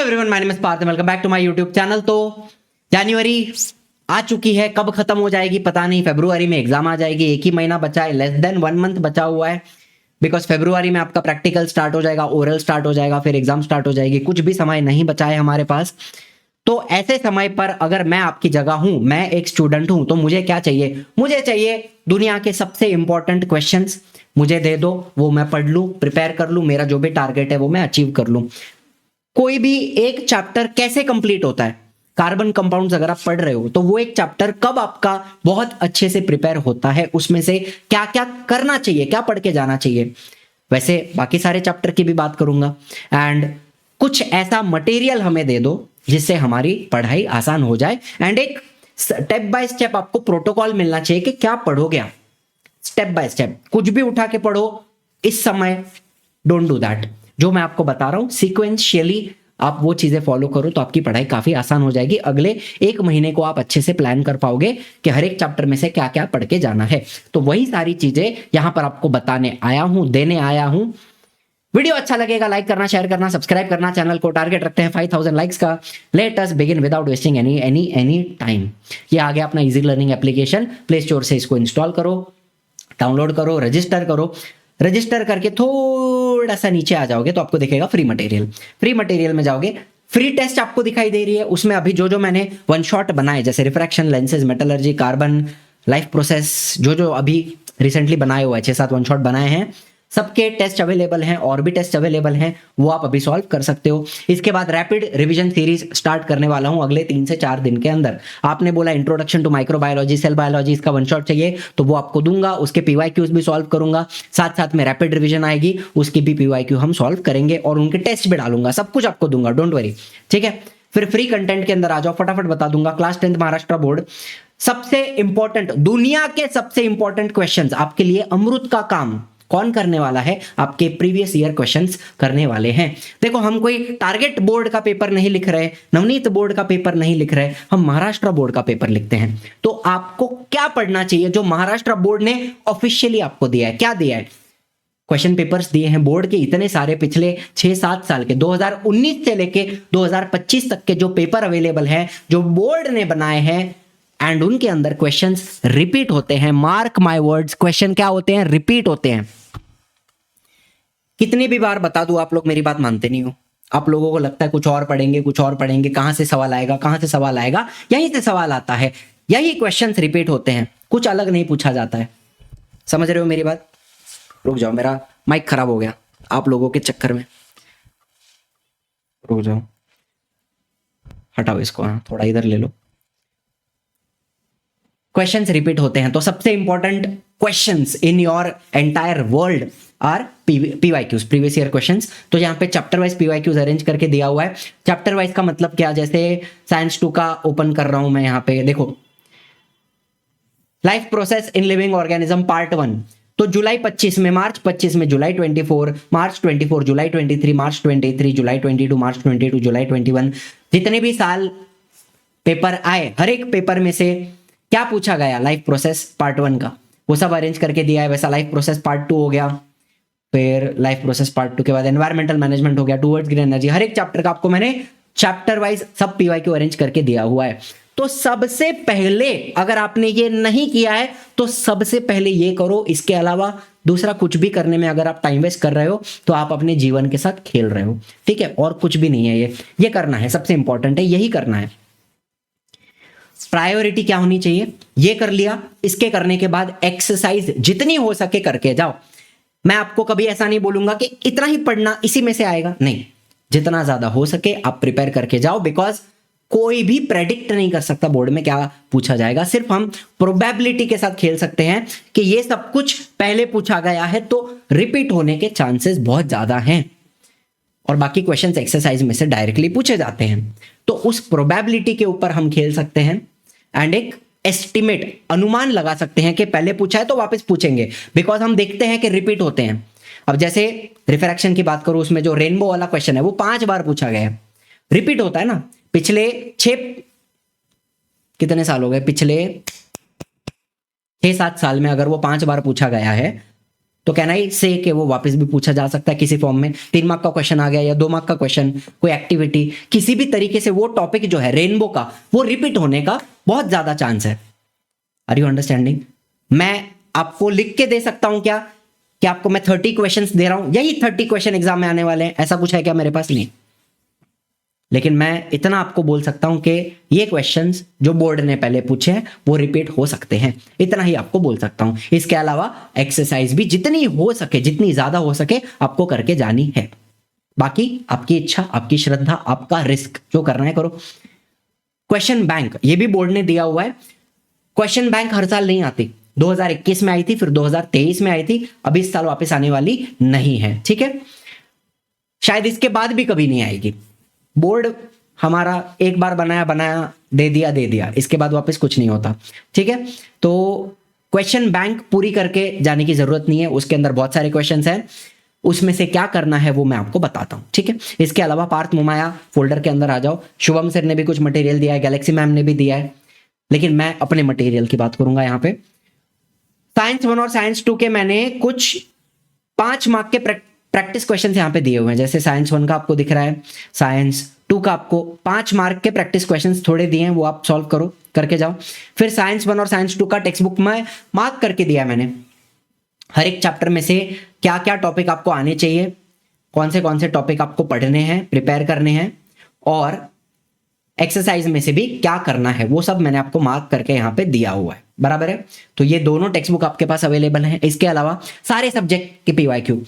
Everyone, my name is Parth, welcome back to my YouTube channel. तो जनवरी आ चुकी है, कब खत्म हो जाएगी पता नहीं। फरवरी में एग्जाम आ जाएगी, एक ही महीना बचा है, लेस देन 1 मंथ बचा हुआ है। बिकॉज फरवरी में आपका प्रैक्टिकल स्टार्ट हो जाएगा, ओरल स्टार्ट हो जाएगा, फिर एग्जाम स्टार्ट हो जाएगी। कुछ भी समय नहीं बचा है हमारे पास। तो ऐसे समय पर अगर मैं आपकी जगह हूं, मैं एक स्टूडेंट हूं, तो मुझे क्या चाहिए? मुझे चाहिए दुनिया के सबसे इंपॉर्टेंट क्वेश्चंस मुझे दे दो, वो मैं पढ़ लूं, प्रिपेयर कर लूं, मेरा जो भी टारगेट है वो मैं अचीव कर लूं। कोई भी एक चैप्टर कैसे कंप्लीट होता है? कार्बन कंपाउंड्स अगर आप पढ़ रहे हो तो वो एक चैप्टर कब आपका बहुत अच्छे से प्रिपेयर होता है, उसमें से क्या क्या करना चाहिए, क्या पढ़ के जाना चाहिए। वैसे बाकी सारे चैप्टर की भी बात करूंगा। एंड कुछ ऐसा मटेरियल हमें दे दो जिससे हमारी पढ़ाई आसान हो जाए। एंड एक स्टेप बाय स्टेप आपको प्रोटोकॉल मिलना चाहिए कि क्या पढ़ोगे आप, स्टेप बाय स्टेप। कुछ भी उठा के पढ़ो इस समय, डोंट डू दैट। जो मैं आपको बता रहा हूं सीक्वेंशियली आप वो चीजें फॉलो करो तो आपकी पढ़ाई काफी आसान हो जाएगी। अगले 1 महीने को आप अच्छे से प्लान कर पाओगे कि हर एक चैप्टर में से क्या क्या पढ़ के जाना है। तो वही सारी चीजें यहां पर आपको बताने आया हूं, देने आया हूं। वीडियो अच्छा लगेगा लाइक करना, शेयर करना, सब्सक्राइब करना। चैनल को टारगेट रखते हैं 5000 लाइक्स का। Let us begin without wasting any time. ये आ गया अपना easy learning application. Play store से इसको इंस्टॉल करो, डाउनलोड करो, रजिस्टर करो। रजिस्टर करके थोड़ा सा नीचे आ जाओगे तो आपको दिखेगा फ्री मटेरियल। फ्री मटेरियल में जाओगे, फ्री टेस्ट आपको दिखाई दे रही है। उसमें अभी जो जो मैंने वन शॉट बनाए, जैसे refraction, lenses, metallurgy, carbon, life process, जो जो अभी रिसेंटली बनाए हुआ है, 6-7 वन शॉट बनाए हैं, सबके टेस्ट अवेलेबल हैं। और भी टेस्ट अवेलेबल हैं, वो आप अभी सॉल्व कर सकते हो। इसके बाद रैपिड रिवीजन सीरीज स्टार्ट करने वाला हूं अगले 3 से 4 दिन के अंदर। आपने बोला introduction to microbiology, cell biology, इसका वन शॉट चाहिए तो वो आपको दूंगा। उसके पीवाईक्यूज भी सॉल्व करूंगा, साथ साथ में रैपिड रिवीजन आएगी, उसकी भी पीवाईक्यू हम सॉल्व करेंगे और उनके टेस्ट भी डालूंगा। सब कुछ आपको दूंगा, डोंट वरी, ठीक है। फिर फ्री कंटेंट के अंदर आ जाओ, फटाफट बता दूंगा। क्लास 10th महाराष्ट्र बोर्ड, सबसे इंपॉर्टेंट, दुनिया के सबसे इंपॉर्टेंट क्वेश्चंस आपके लिए अमृत का काम कौन करने वाला है? आपके प्रीवियस ईयर क्वेश्चंस करने वाले हैं। देखो, हम कोई टारगेट बोर्ड का पेपर नहीं लिख रहे, नवनीत बोर्ड का पेपर नहीं लिख रहे, हम महाराष्ट्र बोर्ड का पेपर लिखते हैं। तो आपको क्या पढ़ना चाहिए जो महाराष्ट्र बोर्ड ने ऑफिशियली आपको दिया है? क्या दिया है? क्वेश्चन पेपर्स दिए हैं बोर्ड के इतने सारे, पिछले 6-7 साल के, 2019 से लेके 2025 तक के जो पेपर अवेलेबल हैं, जो बोर्ड ने बनाए हैं। एंड उनके अंदर क्वेश्चंस रिपीट होते हैं। मार्क माय वर्ड्स, क्वेश्चन क्या होते हैं? रिपीट होते हैं। कितनी भी बार बता दूं, आप लोग मेरी बात मानते नहीं हो। आप लोगों को लगता है कुछ और पढ़ेंगे, कुछ और पढ़ेंगे, कहां से सवाल आएगा, कहां से सवाल आएगा। यहीं से सवाल आता है, यही क्वेश्चंस रिपीट होते हैं, कुछ अलग नहीं पूछा जाता है। समझ रहे हो मेरी बात? रुक जाओ, मेरा माइक खराब हो गया आप लोगों के चक्कर में। रुक जाओ, हटाओ इसको, हाँ थोड़ा इधर ले लो। क्वेश्चंस रिपीट होते हैं, तो सबसे important questions in your entire world are PYQs, previous year questions. तो यहाँ पे चैप्टर वाइज पीवाईक्यूज अरेंज करके दिया हुआ है। चैप्टर वाइज का मतलब क्या? जैसे साइंस 2 का ओपन कर रहा हूं मैं, यहाँ पे देखो, life process in living organism part 1। तो जुलाई 25 में, मार्च 25 में, जुलाई 24, मार्च 24, जुलाई 23, मार्च 23, जुलाई 22, मार्च 22, जुलाई 21, जितने भी साल पेपर आए, हर एक पेपर में से क्या पूछा गया लाइफ प्रोसेस पार्ट 1 का, वो सब अरेंज करके दिया है। वैसा लाइफ प्रोसेस पार्ट 2 हो गया, फिर लाइफ प्रोसेस पार्ट 2 के बाद एनवायरमेंटल मैनेजमेंट हो गया, टुवर्ड्स ग्रीन एनर्जी। हर एक चैप्टर का आपको मैंने चैप्टर वाइज सब पीवाईक्यू अरेंज करके दिया हुआ है। तो सबसे पहले, अगर आपने ये नहीं किया है तो सबसे पहले ये करो। इसके अलावा दूसरा कुछ भी करने में अगर आप टाइम वेस्ट कर रहे हो तो आप अपने जीवन के साथ खेल रहे हो, ठीक है। और कुछ भी नहीं है, ये करना है, सबसे इंपॉर्टेंट है, यही करना है। प्रायोरिटी क्या होनी चाहिए? ये कर लिया। इसके करने के बाद एक्सरसाइज जितनी हो सके करके जाओ। मैं आपको कभी ऐसा नहीं बोलूंगा कि इतना ही पढ़ना, इसी में से आएगा, नहीं। जितना ज्यादा हो सके आप प्रिपेयर करके जाओ। बिकॉज कोई भी प्रेडिक्ट नहीं कर सकता बोर्ड में क्या पूछा जाएगा। सिर्फ हम प्रोबेबिलिटी के साथ खेल सकते हैं कि ये सब कुछ पहले पूछा गया है तो रिपीट होने के चांसेस बहुत ज्यादा हैं, और बाकी क्वेश्चंस एक्सरसाइज में से डायरेक्टली पूछे जाते हैं। तो उस प्रोबेबिलिटी के ऊपर हम खेल सकते हैं एंड एक एस्टिमेट, अनुमान लगा सकते हैं कि पहले पूछा है तो वापस पूछेंगे। बिकॉज हम देखते हैं कि रिपीट होते हैं। अब जैसे रिफ्रैक्शन की बात करूं, उसमें जो रेनबो वाला क्वेश्चन है वो 5 बार पूछा गया है, रिपीट होता है ना। पिछले 6 कितने साल हो गए, पिछले 6-7 साल में अगर वो 5 बार पूछा गया है तो कैन आई से कि वो वापस भी पूछा जा सकता है किसी फॉर्म में। 3 मार्क का क्वेश्चन आ गया या 2 मार्क का क्वेश्चन, कोई एक्टिविटी, किसी भी तरीके से वो टॉपिक जो है रेनबो का वो रिपीट होने का बहुत ज्यादा चांस है। Are you understanding? मैं आपको लिख के दे सकता हूं क्या कि आपको मैं 30 क्वेश्चंस दे रहा हूं, यही 30 क्वेश्चन एग्जाम में आने वाले हैं, ऐसा कुछ है क्या मेरे पास? नहीं। लेकिन मैं इतना आपको बोल सकता हूं कि ये क्वेश्चंस जो बोर्ड ने पहले पूछे हैं वो रिपीट हो सकते हैं, इतना ही आपको बोल सकता हूं। इसके अलावा एक्सरसाइज भी जितनी हो सके, जितनी ज्यादा हो सके आपको करके जानी है। बाकी आपकी इच्छा, आपकी श्रद्धा, आपका रिस्क, जो करना है करो। क्वेश्चन बैंक ये भी बोर्ड ने दिया हुआ है। क्वेश्चन बैंक हर साल नहीं आती, 2021 में आई थी, फिर 2023 में आई थी, अभी इस साल वापस आने वाली नहीं है, ठीक है? शायद इसके बाद भी कभी नहीं आएगी। बोर्ड हमारा एक बार बनाया दे दिया, इसके बाद वापस कुछ नहीं होता, ठीक है? तो क्वेश्चन बैंक पूरी करके जाने की जरूरत नहीं है, उसके अंदर बहुत सारे क्वेश्चंस हैं, उसमें से क्या करना है वो मैं आपको बताता हूं, ठीक है? इसके अलावा पार्थ मुमाया फोल्डर के अंदर आ जाओ, शुभम सर ने भी कुछ मटेरियल दिया है, गैलेक्सी मैम ने भी दिया है, लेकिन मैं अपने मटेरियल की बात करूंगा यहाँ पे। साइंस 1 और साइंस 2 के मैंने कुछ 5 मार्क के प्रैक्टिस क्वेश्चन यहाँ पे दिए हुए हैं। जैसे साइंस 1 का आपको दिख रहा है, साइंस 2 का आपको 5 मार्क के प्रैक्टिस क्वेश्चंस थोड़े दिए हैं, वो आप सॉल्व करो, करके जाओ। फिर साइंस 1 और साइंस 2 का टेक्स्ट बुक में मार्क करके दिया मैंने, हर एक चैप्टर में से क्या क्या टॉपिक आपको आने चाहिए, कौन से टॉपिक आपको पढ़ने हैं, प्रिपेयर करने हैं, और एक्सरसाइज में से भी क्या करना है, वो सब मैंने आपको मार्क करके यहाँ पे दिया हुआ है, बराबर है? तो ये दोनों टेक्स्ट बुक आपके पास अवेलेबल हैं। इसके अलावा सारे सब्जेक्ट के पीवाईक्यू,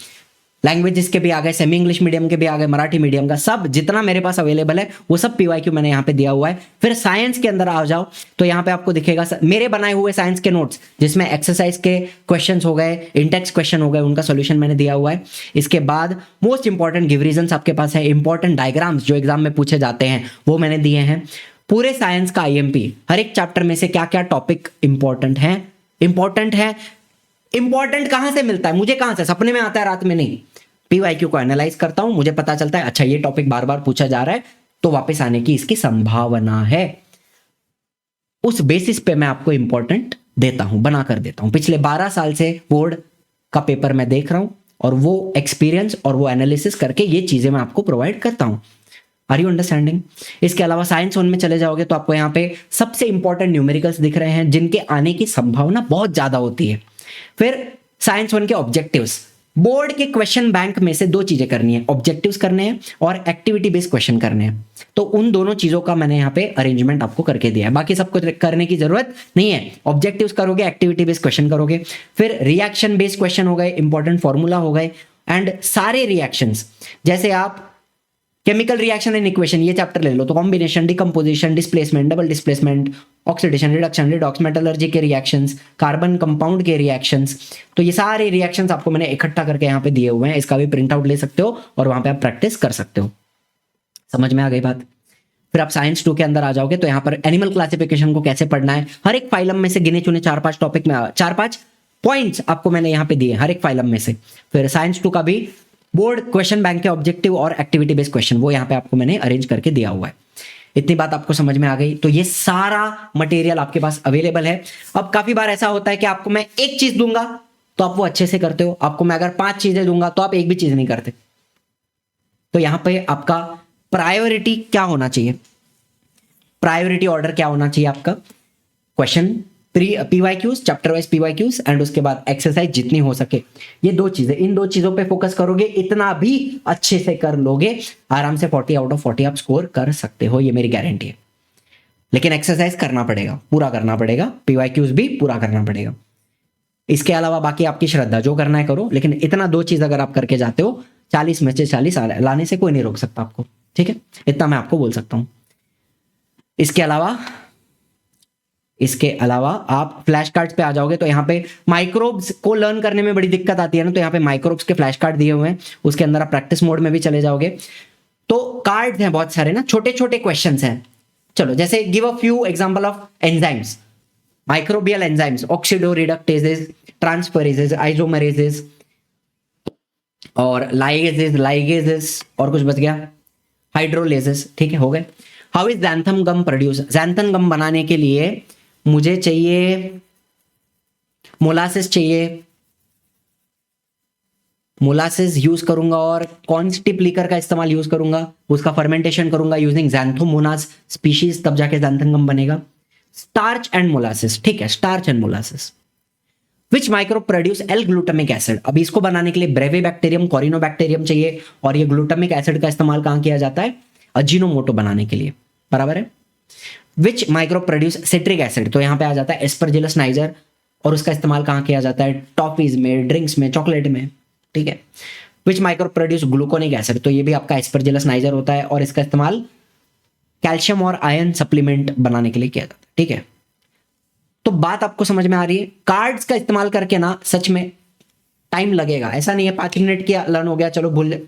लैंग्वेजेस के भी आ गए, सेमी इंग्लिश मीडियम के भी आ गए, मराठी मीडियम का, सब जितना मेरे पास अवेलेबल है वो सब पीवाईक्यू मैंने यहाँ पे दिया हुआ है। फिर साइंस के अंदर आ जाओ तो यहाँ पे आपको दिखेगा मेरे बनाए हुए साइंस के नोट्स, जिसमें एक्सरसाइज के क्वेश्चंस हो गए, इंटेक्स क्वेश्चन हो गए, उनका सोल्यूशन मैंने दिया हुआ है। इसके बाद मोस्ट इंपॉर्टेंट गिव रीजंस आपके पास है, इंपॉर्टेंट डायग्राम्स जो एग्जाम में पूछे जाते हैं वो मैंने दिए हैं। पूरे साइंस का आईएमपी, हर एक चैप्टर में से क्या क्या टॉपिक इंपॉर्टेंट है, इंपॉर्टेंट कहां से मिलता है मुझे, कहां से, सपने में आता है, रात में नहीं। पीवाईक्यू को एनालाइज करता हूं, मुझे पता चलता है अच्छा ये टॉपिक बार बार पूछा जा रहा है तो वापस आने की इसकी संभावना है, उस बेसिस पे मैं आपको इंपॉर्टेंट देता हूं, बनाकर देता हूं। पिछले 12 साल से बोर्ड का पेपर मैं देख रहा हूं और वो एक्सपीरियंस और वो एनालिसिस करके ये चीजें मैं आपको प्रोवाइड करता हूं। Are you understanding? इसके अलावा साइंस 1 में चले जाओगे तो आपको यहाँ पे सबसे इंपॉर्टेंट न्यूमेरिकल्स दिख रहे हैं जिनके आने की संभावना बहुत ज्यादा होती है। फिर साइंस 1 के ऑब्जेक्टिव्स, बोर्ड के क्वेश्चन बैंक में से 2 चीजें करनी है, ऑब्जेक्टिव्स करने हैं और एक्टिविटी बेस्ड क्वेश्चन करने हैं। तो उन दोनों चीजों का मैंने यहाँ पे अरेंजमेंट आपको करके दिया है, बाकी सब कुछ करने की जरूरत नहीं है। ऑब्जेक्टिव्स करोगे, एक्टिविटी बेस्ड क्वेश्चन करोगे, फिर रिएक्शन बेस्ड क्वेश्चन हो गए, इंपॉर्टेंट फॉर्मूला हो गए, एंड सारे रिएक्शंस, जैसे आप केमिकल रिएक्शन एंड इक्वेशन ये चैप्टर ले लो तो combination, decomposition, displacement, double displacement, oxidation, reduction, redox, metallurgy के रिएक्शंस, कार्बन कंपाउंड के रिएक्शंस, तो ये सारे रिएक्शंस आपको मैंने इकट्ठा करके यहाँ पे दिए हुए हैं। इसका भी प्रिंट आउट ले सकते हो और वहां पे आप प्रैक्टिस कर सकते हो। समझ में आ गई बात? फिर आप साइंस 2 के अंदर आ जाओगे तो यहाँ पर एनिमल क्लासिफिकेशन को कैसे पढ़ना है, हर एक फाइलम में से गिने चुने 4-5 टॉपिक में 4-5 पॉइंट्स आपको मैंने यहाँ पे दिए हर एक फाइलम में से। फिर साइंस 2 का भी बोर्ड क्वेश्चन बैंक के ऑब्जेक्टिव और एक्टिविटी बेस्ड क्वेश्चन वो यहाँ पे आपको मैंने अरेंज करके दिया हुआ है। इतनी बात आपको समझ में आ गई? तो ये सारा मटेरियल आपके पास अवेलेबल है। अब काफी बार ऐसा होता है कि आपको मैं एक चीज दूंगा तो आप वो अच्छे से करते हो, आपको मैं अगर 5 चीजें दूंगा तो आप एक भी चीज नहीं करते। तो यहां पे आपका प्रायोरिटी क्या होना चाहिए, प्रायोरिटी ऑर्डर क्या होना चाहिए आपका, question PYQs, chapter wise PYQs, and उसके बाद एक्सरसाइज जितनी हो सके। ये 2 चीजें, इन 2 चीजों पे फोकस करोगे, इतना भी अच्छे से कर लोगे, आराम से 40 आउट ऑफ 40 आप स्कोर कर सकते हो, ये मेरी गारंटी है। लेकिन एक्सरसाइज करना पड़ेगा, पूरा करना पड़ेगा, पीवाईक्यूज भी पूरा करना पड़ेगा। इसके अलावा बाकी आपकी श्रद्धा, जो करना है करो, लेकिन इतना 2 चीज अगर आप करके जाते हो 40 में से 40 लाने से कोई नहीं रोक सकता आपको, ठीक है? इतना मैं आपको बोल सकता हूं। इसके अलावा आप फ्लैश कार्ड्स पे आ जाओगे तो यहाँ पे माइक्रोब्स को लर्न करने में बड़ी दिक्कत आती है ना, तो यहाँ पे माइक्रोब्स के फ्लैश कार्ड दिए हुए हैं, उसके अंदर आप प्रैक्टिस मोड में भी चले जाओगे तो कार्ड्स हैं बहुत सारे ना, छोटे छोटे क्वेश्चंस हैं। चलो जैसे give a few example of enzymes, microbial enzymes, oxidoreductases, transferases, isomerases और लाइगेजेस और कुछ बच गया, हाइड्रोलेजेस, ठीक है, हो गए। How is xanthum gum produce, xanthum gum बनाने के लिए मुझे चाहिए मोलासिस चाहिए, मोलासिस यूज करूंगा और कॉन्स्टिप लीकर का इस्तेमाल यूज करूंगा, उसका फर्मेंटेशन करूंगा यूजिंग xanthomonas स्पीशीज, तब जाके xanthangum बनेगा। स्टार्च एंड मोलासिस, ठीक है, starch and molasses. Which micro produce L glutamic acid, अभी इसको बनाने के लिए ब्रेविबैक्टीरियम, कोरिनोबैक्टीरियम चाहिए, और ये ग्लूटामिक एसिड का इस्तेमाल कहां किया जाता है? अजीनोमोटो बनाने के लिए, बराबर है। विच माइक्रो प्रोड्यूस सिट्रिक एसिड, तो यहां पे आ जाता है एस्परजिलस नाइजर, और उसका इस्तेमाल कहां किया जाता है? टॉफीज में, ड्रिंक्स में, चॉकलेट में, ठीक है। विच माइक्रो प्रोड्यूस ग्लूकोनिक एसिड, तो ये भी आपका एस्परजिलस नाइजर होता है, और इसका इस्तेमाल कैल्शियम और आयरन सप्लीमेंट बनाने के लिए किया जाता है, ठीक है। तो बात आपको समझ में आ रही है? कार्ड्स का इस्तेमाल करके ना सच में टाइम लगेगा, ऐसा नहीं है 5 मिनट किया लर्न हो गया चलो भूल,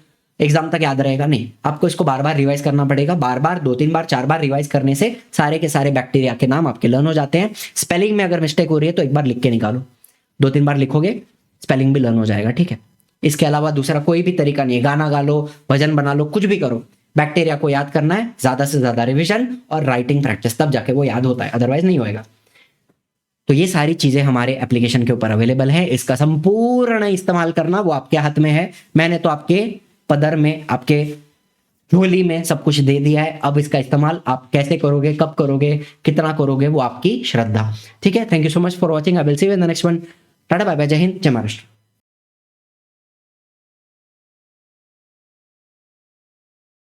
एग्जाम तक याद रहेगा, नहीं, आपको इसको बार बार रिवाइज करना पड़ेगा। बार बार 2-3 बार 4 बार रिवाइज करने से सारे के सारे बैक्टीरिया के नाम आपके लर्न हो जाते हैं। स्पेलिंग में अगर मिस्टेक हो रही है तो एक बार लिख के निकालो, 2-3 बार लिखोगे स्पेलिंग भी लर्न हो जाएगा, ठीक है। इसके अलावा दूसरा कोई भी तरीका नहीं है, गाना गा लो, भजन बना लो, कुछ भी करो, बैक्टीरिया को याद करना है, ज्यादा से ज्यादा रिविजन और राइटिंग प्रैक्टिस, तब जाके वो याद होता है, अदरवाइज नहीं होएगा। तो ये सारी चीजें हमारे एप्लीकेशन के ऊपर अवेलेबल है, इसका संपूर्ण इस्तेमाल करना वो आपके हाथ में है। मैंने तो आपके पदर में, आपके झोली में सब कुछ दे दिया है, अब इसका इस्तेमाल आप कैसे करोगे, कब करोगे, कितना करोगे, वो आपकी श्रद्धा, ठीक है। Thank you so much for watching, I will see you in the next one. Tata bye bye, जय हिंद, जय महाराष्ट्र।